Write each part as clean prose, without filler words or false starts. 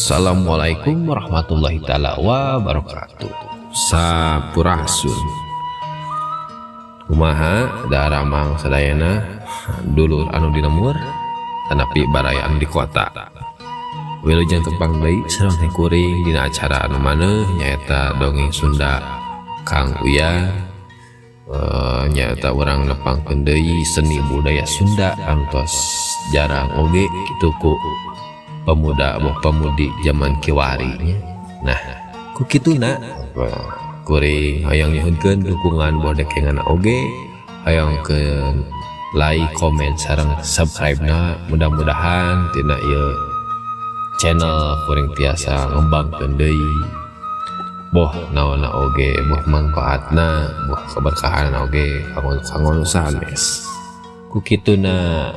Assalamualaikum warahmatullahi taala wabarakatuh. Sampurasun. Kumaha daramang sadayana dulur anu dinamur tanapi barayaan di kota. Wilujeng tepang deui sareng teh kuring dina acara anu maneuh nyaeta dongeng Sunda Kang Uya. Nyaeta urang nepangkeun deui seni budaya Sunda anu tos jarang oge kitu ku pemuda boh pemudi zaman kiwari. Nah ku kituna kuring hayang nyuhunkeun dukungan boh dekengan oge, hayangkeun like, komen sareng subscribe na. Mudah-mudahan tina ieu channel kuring tiasa ngembangkeun deui boh naonna oge, boh manfaatna, boh keberkahan oge kanggo sanes. Ku kituna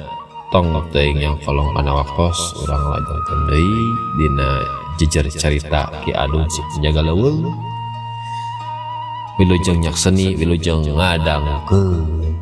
tong teuing yang kolong kana waktos urang lajengkeun deui dina jejer carita Ki Adun si penjaga leuweung. Wilujeng nyakseni, wilujeng ngadangkeun.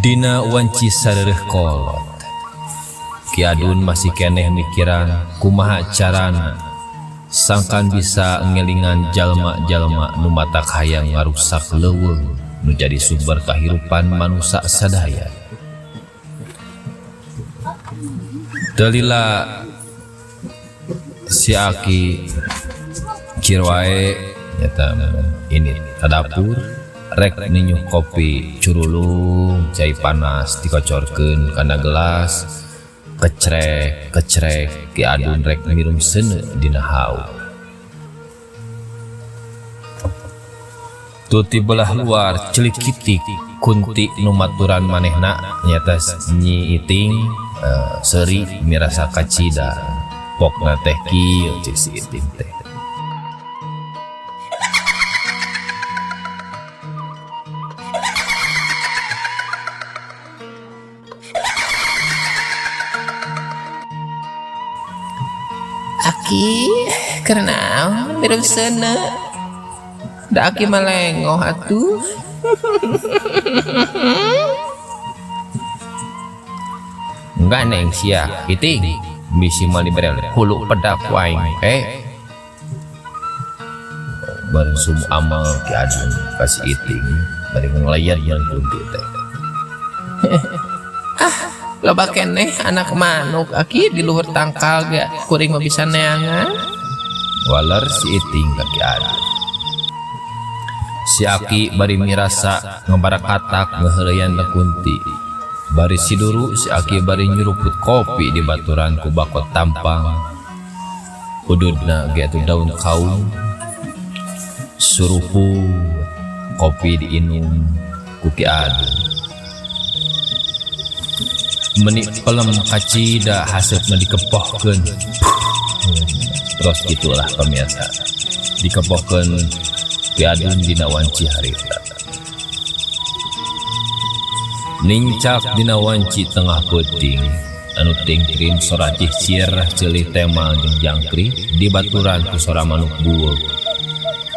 Dina wanci sareureuk kolot, Ki Adun masih keneh mikiran kumaha carana sangkan bisa ngelingan jalma-jalma nu matak hayang ngarusak leuweung nu jadi sumber kahirupan manusia sadaya. Teu lila si Aki kirwae nyata ini ka dapur rek ninyuh kopi curulung cai panas dikocorkeun kana gelas kecrek Ki Adun rek mirum seuneu dina hauk. Tuti belah luar celik kitik kunti nu maturan manehna nyata Nyi Iting seuri mirasa kacida pokna teh kieu cik si Iting teh. Aki, karena mirum sana, da Aki malengoh atuh. Enggak neng sia Iting bisi mal dibere hulu pedak waing bareng sumu amal Ki Adun kasih Iting bari nglayar yang kunti teh. Loba keneh anak manuk Aki di luhur tangkal ga kuring mah bisa neangan. Waler si Iting ka Ki Adun. Si Aki bari mirasa ngabarakatak ngeheureyan da kunti. Bari siduru si Aki bari nyuruput kopi di baturan ku bakot tampang. Ududna ge atuh daun kaung. Surupu kopi diinum ku Ki Adun. Menik pelem kacida hasepna dikepohkeun. Terus gitulah pemirsa dikepohkeun Ki Adun dina wanci harita. Nincak dina wanci tengah peuting anu tingkring soracih cirah ceulih temal jeung jangkrik di baturan ku sora manuk bueug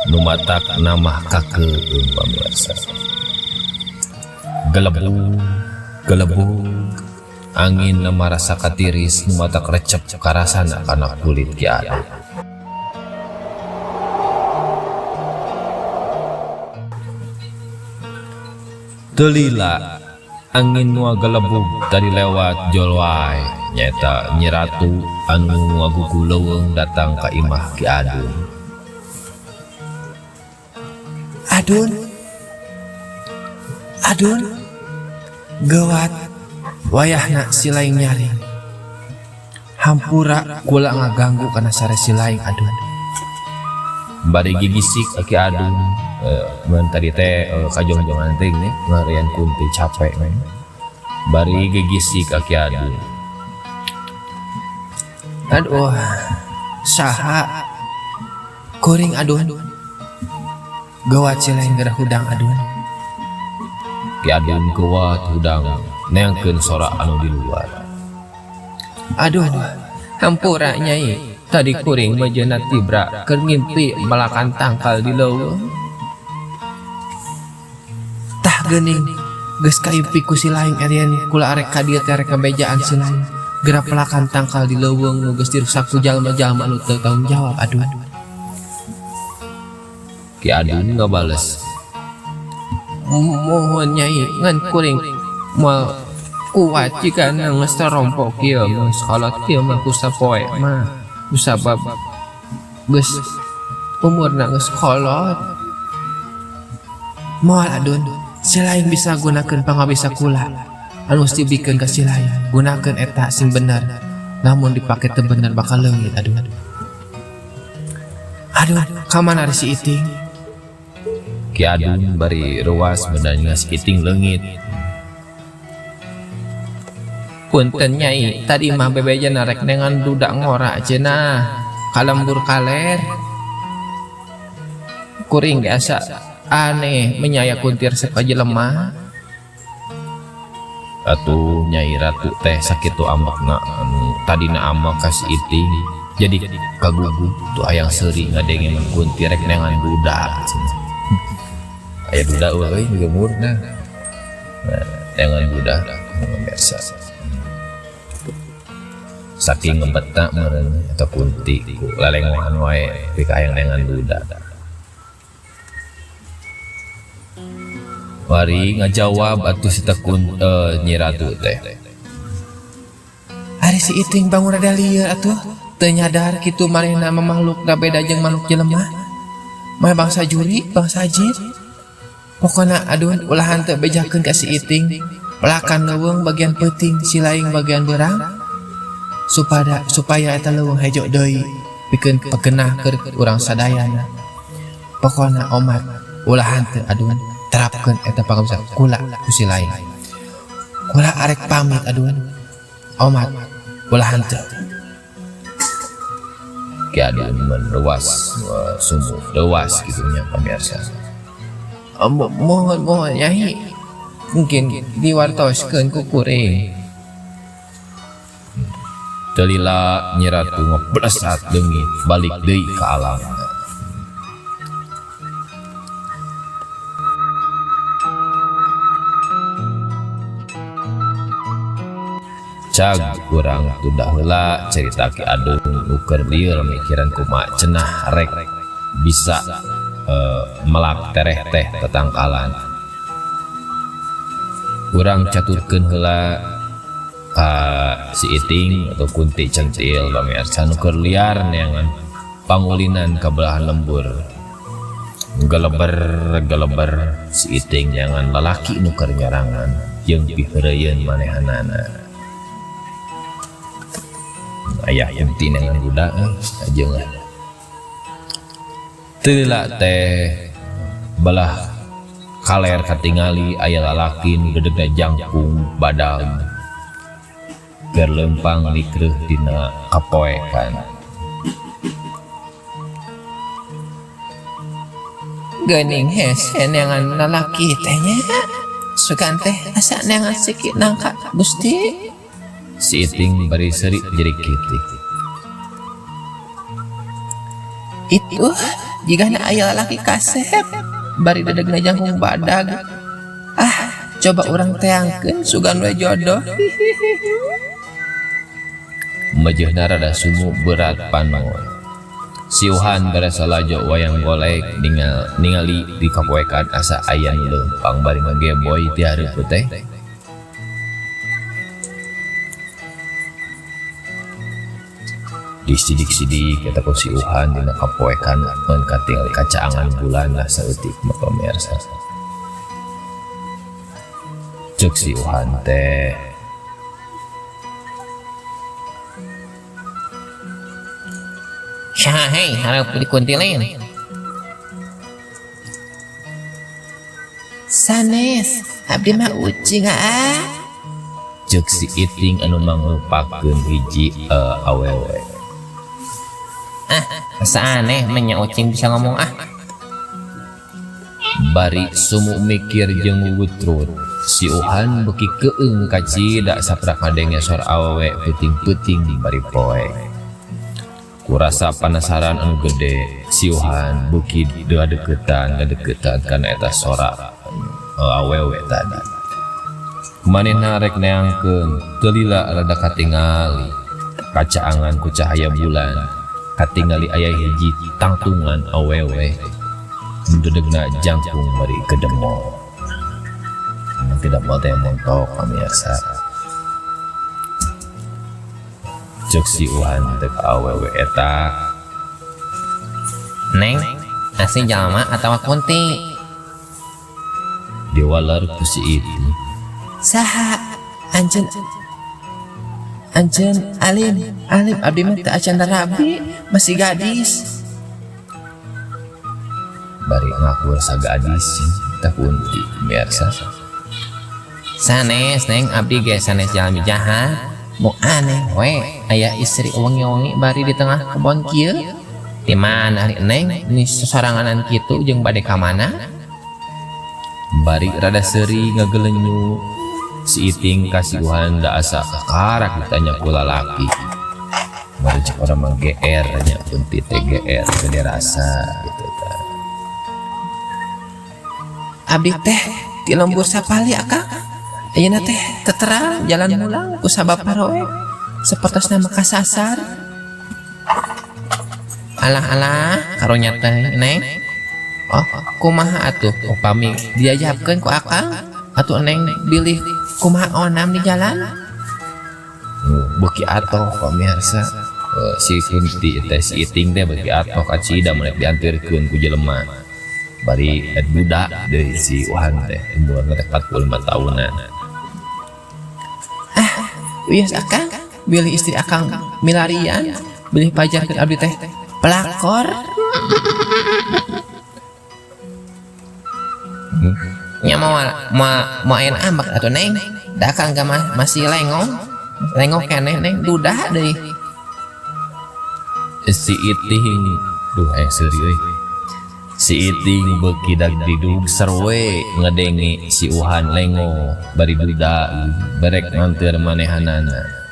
nu matak namah kakeung pamirsa. Gelebu angin nama rasa katiris nu matak recep karasana kana kulit Ki Adun. Teu lila angin nu galebug tadi lewat jolwai nyata Nyi Ratu anu ngagugu leuweung datang ka imah Ki Adun. Adun gawat wayahna si laing nyari. Hampura kula ngaganggu kana sare si laing Adun. Bari gigisik Ki Adun mun tadi teh kajongjongan teh nih ngarian Kunti capek mah bari gegisi ka Ki Adun. Aduh, saha kuring Adun gawat lain gerah hudang Adun. Ki Adun kuat hudang neangkeun sora anu di luar. Aduh, hampura Nyai. Tadi kuring bajeuna tibra keur ngimpi melakan tangkal di leuweung. Tah geuning geus kaimpi ku si laing arian kula arek ka dieu teh arek kabejaan si laing. Geura pelakan tangkal di leuweung nu geus dirusak ku jalma-jalma anu teu tanggung jawab. Aduh. Ki Adun ngabales. Mohon Nyai ngan kuring moal kuat jika geus tarompok ieu mah salat ieu mah ku sapoe mah. Kusabab geus umurna geus kolot. Moal Adun, si lain bisa gunakeun pangabisa kula anu geus dibikeun ka si lain. Gunakeun eta sing bener. Namun dipake teu bener bakal leungit Adun. Aduh, ka mana si Iting? Ki Adun bari ruas beunanya si Iting leungit. Punten Nyai, tadi mah bebejan rek dengan dudak ngora cenah kalembur kaler. Kuring biasa aneh menyaya kuntir sepaja lemah. Atuh Nyai Ratu teh sakitu ambakna anu tadina amak ka si Iting jadi kagugu tuh ayang seuri ngadenge mun kuntir rek nengan dudak. Aya dudak euy geumurna. Nah, nengan dudak pemirsa. Saking ngebeta meureun eta Kunti ku lalengohan wae pika hayang dengan duda. Wari ngajawab atuh si Nyi Ratu teh. Ari si Iting bangun rada lieur atuh, teu nyadar kitu manehna makhluk da beda jeung manuk jelema. Mah bangsa juri, bangsa jin. Pokona Adun ulahan teu bejakeun ka si Iting. Pelakan leuweung bagian peuting, si laing bagian beurang. Supaya eta leuweung hejo deui pikeun pagenah keur urang sadayana. Pokona Omat ulahan teu Adun terapkeun eta pangabisa kula ku si lain. Kula arek pamit Adun. Omat ulahan teu. Ki Adun meluas sumur leuwas kitu nya pamirsa. Mohon Nyai mungkin diwartoskeun ku kuring. Telila Nyi Ratu ngeblesat leungit balik deui ka alam. Cag urang tudah heula cerita Ki Adun nu keur lieur mikiran kumaha cenah rek bisa melak tereh teh tetangkalan. Urang caturkeun heula si Iting atau Kunti Centil pamirsa nu keur liar neangan pangulinan ka belahan lembur. Geleber si Iting neangan lalaki nu keur nyarangan jeung piheureun manehanana. Aya Kunti neangan budak ajeung teu la teh belah kaler katingali aya lalaki nu dedegna jangkung badag keur lempang likreuh dina kapoekan. Geuning hese neangan lalaki teh nya. Sugan teh asa neangan sikit nangka Gusti. Si Iting bari seuri jadi kitik. Itu jigana aya lalaki kasep bari dedegna jangkung badag. Coba urang teangkeun sugan we jodoh. Mejehna rada sumu berat panon. Siuhan berasa lajo wayang golek ningali di kapoekan asa aya nu leumpang bari ngageboy ti hareup teh. Di sidik-sidik eta ku siuhan dina kapoekan mun katingali kacaangan bulan lah saeutik mah pamirsa. Ceuk siuhan teh Syahai harap dikuntilin. Sanes, abdi mah ucing Cek si Iting anu mangeupakeun hiji awewe. Asa aneh menya ucing bisa ngomong Bari sumu mikir jeung wutrut, si Uhan beuki keung ka cida saprak ngadenge suara awewe peuting-peuting di bari poe. Kurasa penasaran anu gede, si Uhan beuki ngadeukeutan kana eta sora awewe tadi. Manehna rek neangkeun, teu lila rada katingali kacaangan ku cahaya bulan, katingali aya hiji tangtungan awewe mendedegna jangkung bari kedemo. Tidak mau teh montok pamirsa. Cek si Uhan teh awewe eta, Neng, asli jalma atawa kunti? diwaler ku si itu. Saha? Anjen alim abdi mah teu acan rabi, masih gadis. Bari ngakur sagadis teh kunti biasa. Sanes neng abdi ge sanes jalmi jahat. Mu aneh we aya istri wengi-wengi bari di tengah kebon kieu. Di mana ari neng ini soranganan kitu jeung bade ka mana? Bari rada seuri ngagelenyu, si Iting kasih Uhan da asa kakarak ditanya ku lalaki. Bari cek orang mah GR nya kunti teh GR gede rasa gitu tah. Abdi teh di lembur sapali akang. Ayeuna teh terang jalan mulang ku sabab paroe sapertosna makasasar. Alah karunya teh neng. Oh kumaha atuh upami diajabkeun ku akang atuh neng bilih kumaha onam di jalan. Beuki atoh pamirsa. Si kunti teh si Iting teh beuki atoh ka cida menek diantirkeun ku jelema. Bari budak deui si Uhan teh umurna teh 45 tahunan. Wios akang bilih istri akang milarian bilih pajarkeun abdi teh pelakor. Nya mau ayeuna ambak atuh neng. Da akang ga masih lengong keneh neng dudah deui. Si Iting seuri euy. Si Iting beuki dak didug sarwe ngedenge si Uhan lengo bari budak barek nganteur manehanana.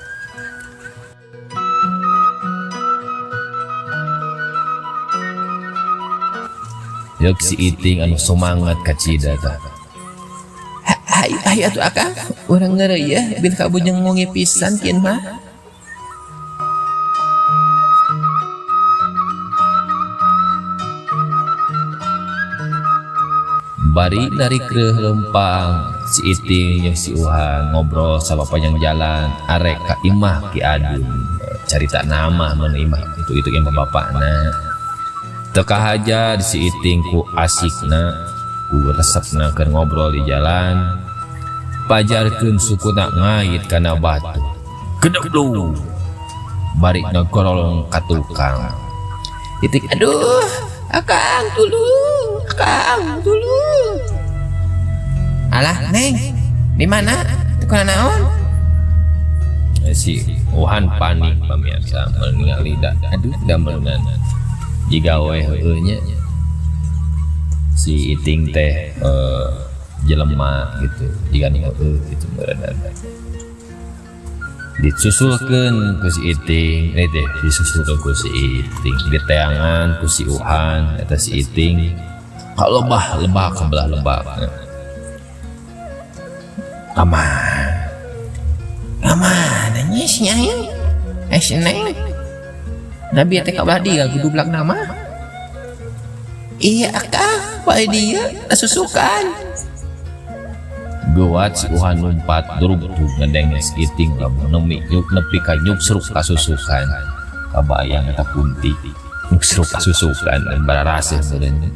Yok si Iting anu semangat ka cida tah. Hai atuh akang urang ngeureuy ya bil kabujeng ngongi pisan kieu mah. Bari dari kreuh lempang si Iting jeung si Uhan ngobrol sabapanjang jalan arek ka imah Ki Adun. Carita nama mun imah itu imah bapakna. Teu kahaja di si Iting ku asikna ku resepna keur ngobrol di jalan. Pajarkeun sukuna ngait kana batu. Gedeglu. Bari ngagorolong ka tukang. Itik aduh akang tulung. Alah neng, di mana? Tukang naon? Si Uhan panik pamirsa ningali aduh damelna. Jiga we heueuh nya. Si Iting teh jelema gitu, jiga nu heueuh gitu beureunan. Disusulkeun ku si Iting, disusulkeun ku si Iting, diteangan ku si Uhan eta si Iting. Lebah kebelah lebah. Aman nanyis nyai. Neng. Nabi teh kabelah dia gudublak nama. Iya akang, bae dia asusukan. Gawat si Uhan lompat durug-durug ngedenge si Iting nepi ka nyuksruk kasusukan. Kabayang eta kunti. Nyuksruk kasusukan dan bararasih beureunya.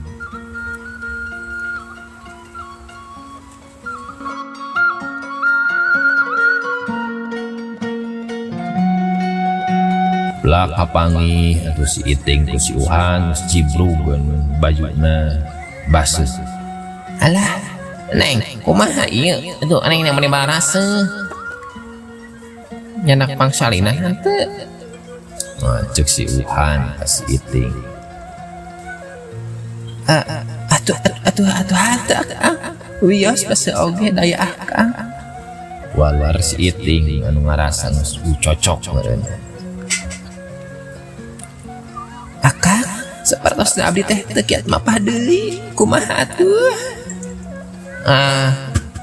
Lak kapangi atuh si Iting ku si Uhan cibrugeun bajuna baseuh. Alah Neng, kumaha ieu? Aduh, neng yang meni barase. Nyanak pangsalina henteu. Cek si Uhan ka si Iting. Atuh hata Kang. Wios basa oge daya Kang. Walar si Iting anu ngarasa geus cocok meureun. Akang, sapertosna abdi teh teu kiat mapah deui. Kumaha atuh?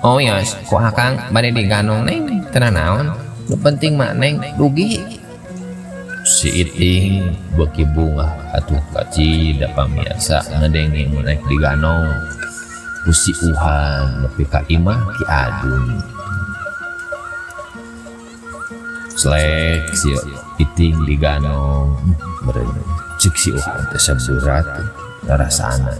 Oh yos, ku Akang bade diganong neng, teu naon. Nu penting mah neng rugi. Si Iting beuki bunga atuh kaci da pamiarsa ngedenge mun naik diganong ku si Uhan nepi ka imah Ki Adun. Slek si Iting diganong meureun cek si Uhan teh saberat rasana.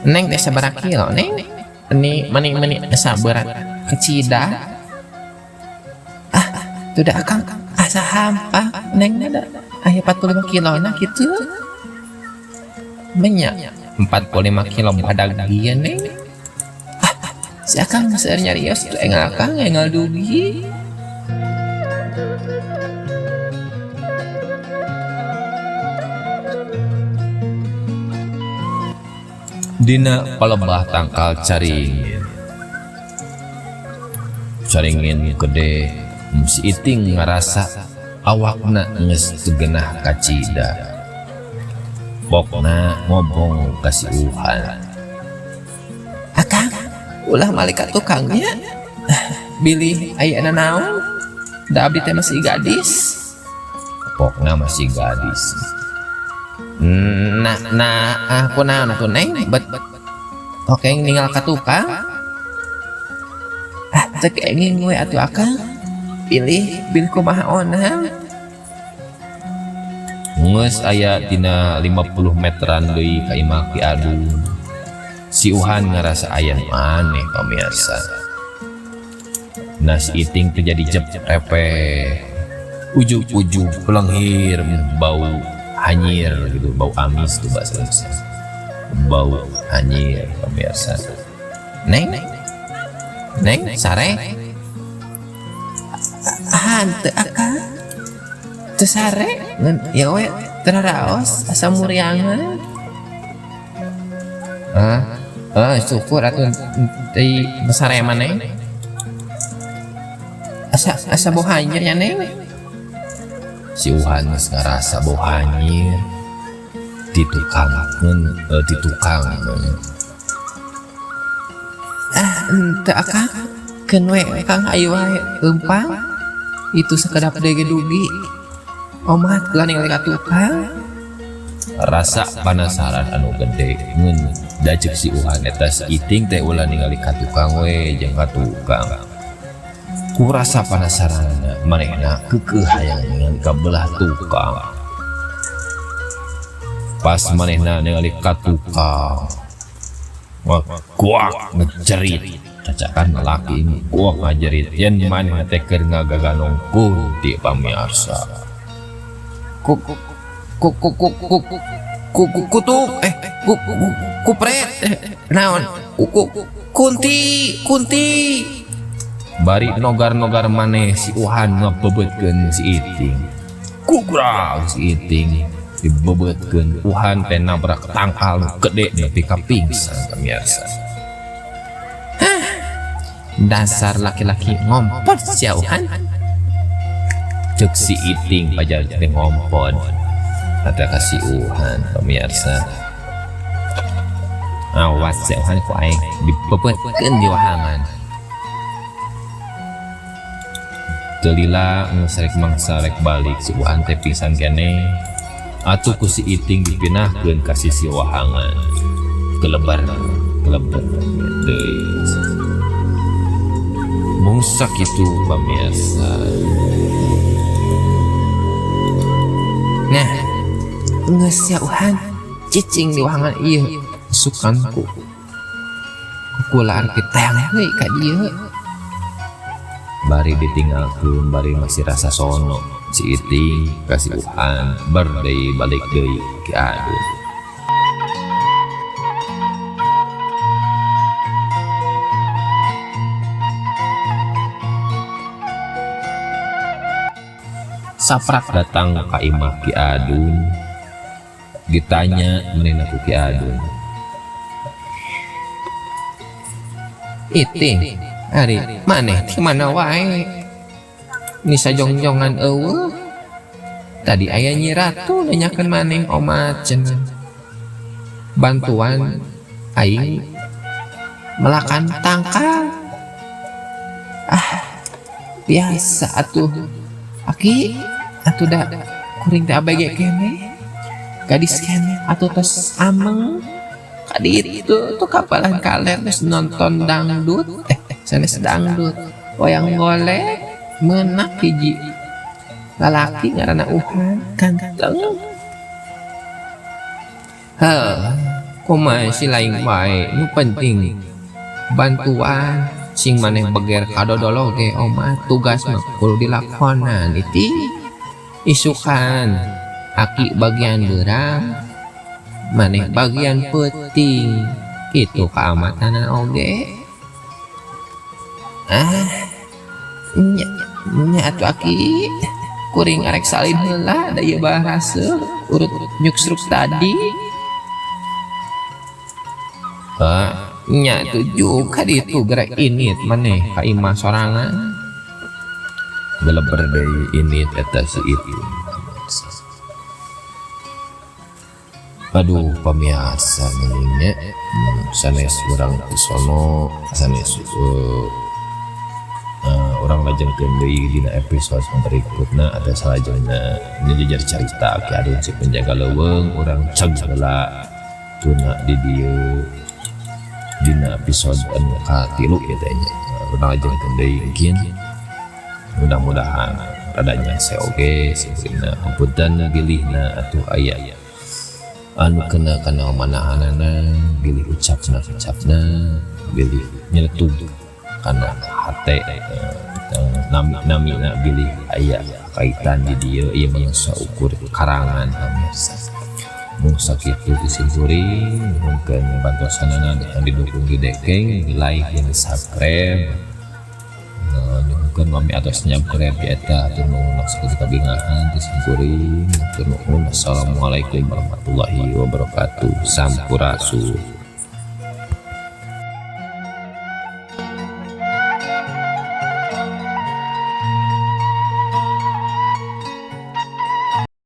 Neng teh sabaraha kilo neng? Meni saberat kecida. Tuh dah Akang asa hampa neng ada aya 45 kilo na kitu. Banyak 45 kilo badag dia neng. Si Akang seueur nyarios teh engal Akang engal dugi. Dina palebah tangkal caringin gede si Iting ngarasa awakna geus teu geunah kacida. Pokna ngobong ka si Uhan. Akang, ulah malaikat tukangnya. Bilih aya naon? Da abdi teh masih gadis. Pokna masih gadis. Aku naon atuh neng? Oke ninggal ka tukang. Teu kenging we atuh Akang. Pilih kumaha onang. Geus aya dina 50 meteran deui ka imah Ki Adun. Si Uhan ngarasa aya maneh pamiarsa. Nah si Iting teh jadi jep repeh. Ujug-ujug pelenghir bau hanyir gitu, bau amis tuh bahasa Indonesia. Bau hanyir pamiarsa. Neng sare. Hanteu Akang. Teu sare ngan ya we teraraos asa muriangan. Syukur atuh teh sare maneh. Asa bau hanyir nya neng. Si Uhan geus ngarasa bau hanyir di tukang. Teu Akang. Keun we Kang ayo wae leumpang. Itu sakedap dege dugi. Omat geula ningali ka tukang. Rasa penasaran anu gede ngeun dajek si Uhan eta si Iting teh ulah ningali ka tukang we jeung ka tukang. Ku rasa penasaran manehna keukeuh hayang ningali ka belah tukang. Pas manehna ningali ka tukang, kuak ngejerit. Cacakan laki ini kuak ngajerit yen manehna teh keur ngagaganong kunti pamiarsa. Kupret naon kunti Bari nogar-nogar maneh si Uhan ngebebetkeun si Iting. Kugrag si Iting dibebetkeun. Uhan teh nabrak tangkal gede nepi ka pingsan pamiarsa. Dasar laki-laki ngompot si Uhan. Cek si Iting pajar teh ngompot. Kata ka si Uhan pamiarsa. Awas si Uhan ku aing dibebetkeun di wahangan. Telila ngesrek mangsa rek balik si Uhan teh pingsan kene. Atuh ku si Iting dipinahkeun ka sisi wahangan. Kelebar deui. Mungsak itu pamiarsa. Nah, geus ya Uhan cicing di wahangan ieu sukanku. Kukula arti tayang we ka dieu. Bari ditinggalkeun bari masih rasa sono. Si Iting kasih Uhan berdei balik deui Ki Adun. saprak datang ka imah Ki Adun, ditanya menena ku Ki Adun. iting ari maneh di mana wae ni sajongjongan eueuh tadi aya Nyi Ratu nanyakeun maneh omat cenah bantuan aing melakan tangkal. Biasa atuh aki atuh da kuring teh abege kene gadis kene atuh tos ameng kaditu tuh kapalan kaler terus nonton dangdut sanes dangdut wayang golek menak hiji lalaki ngaranna Uhan ganteng. Kumaha si lain wae nu penting bantuan sing maneh beger kadodolo ge omat tugas mah kudu dilakonan iti isukan aki bagian beurang maneh bagian penting itu keamatanan oge. Nya atuh aki kuring arek salin heula da ieu bahasa urut nyuksruk tadi. Nya tujuh ka ditu gerak init maneh ka imah sorangan. Geleber deui init eta si itu. Aduh pamiasa meningnya sanes urang di sono sanes orang lajengkeun deui dina episode berikutna ada salajengna ini jejer carita Ki Adun si penjaga leuweung urang ceg heula tuna di dieu dina episode anu katilu kitu nya urang lajengkeun deui engkin mudah-mudahan rada nyase oge seueurna hampunten bilihna atuh aya anu kena kana manahanana bilih ucapna bilih nyeletuk kana hate nami bilih aya kaitan di dieu ieu mangsa ukur karangan pamirsa mun sakitu disimpulin mungkin bantosanana yang didukung di dekeng di like dan di subscribe mungkin mami atas nyabkrep ya eta atur nuhun sakitu kabingahan disimpulin atur nuhun. Assalamualaikum warahmatullahi wabarakatuh. Sampurasun.